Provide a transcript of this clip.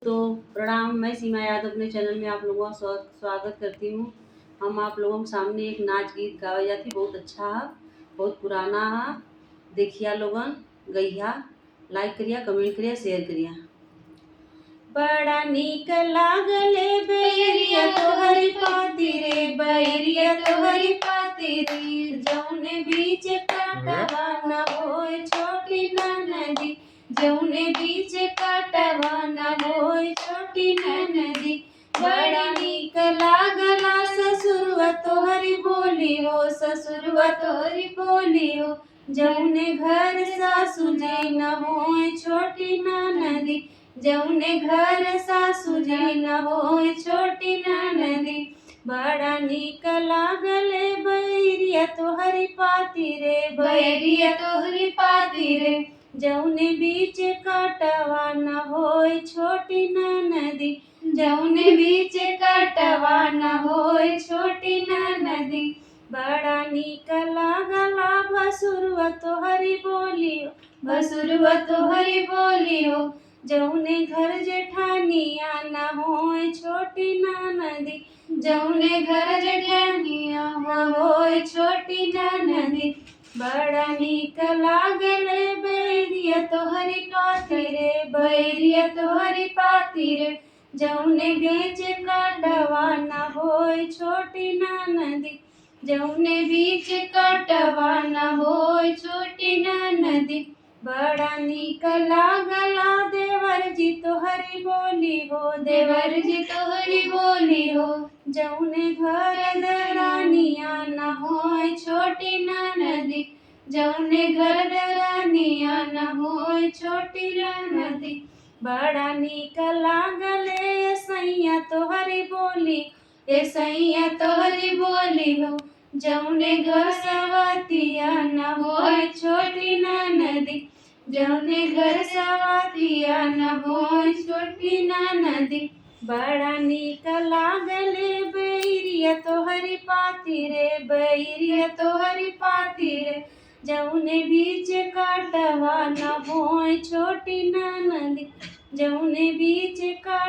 तो प्रणाम। मैं सीमा यादव अपने चैनल में आप लोगों का स्वागत करती हूँ। हम आप लोगों के सामने एक नाच गीत गावे जाती, बहुत अच्छा है, बहुत पुराना है। देखिया लोगन, गईया, लाइक करिया, कमेंट करिया, शेयर करिया। बड़ा नीक लागले बैरिया तोहरी पाती रे, बैरिया तोहरी पाती रे, जौने बीच काटवा न होए छोटी नदी, जौने बीच काटवा न होए छोटी नदी। बड़ा नीक लागला ससुरवा तोहरी बोली हो, ससुरवा तोहरी बोली हो, जौने घर सासु जी न होए छोटी नदी, जौने घर सासु जी न होए छोटी नदी। बड़ा नीक लागले बैरिया तोहरी पाती रे, बैरिया तोहरी पाती रे, जौने बीच काटवा न होए छोटी नदी, जौने बीच काटवा न होए छोटी नदी। बड़ा नीक लागला भसुरवा तोहरी बोली हो, भसुरवा तोहरी बोली हो, जौने घर जेठानिया न होए छोटी नदी, जौने घर जेठानिया न होए छोटी नदी। बड़ा नीक लागले बैरिया तोहरी पाती रे, बैरिया तोहरी पाती रे, जौने बीच काटवा न होए छोटी नदी, जौने बीच काटवा न होए छोटी नदी। बड़ा नीक लागला देवर जी तोहरी बोली हो, देवर जी तोहरी बोली हो, जौने घर दरानिया न होए छोटी नदी, जौने घर दरानिया न होए छोटी नदी। बड़ा नीक लागले सैया तोहरी बोली, ए सैया तोहरी बोली हो, जौने घर सवतिया न होए छोटी नदी, जौने घर सवतिया न होए छोटी नदी। बड़ा नीक लागले बैरिया तोहरी पाती रे, बैरिया तोहरी पाती रे, जौने बीच काटवा न होए छोटी नदी, जौने बीच काट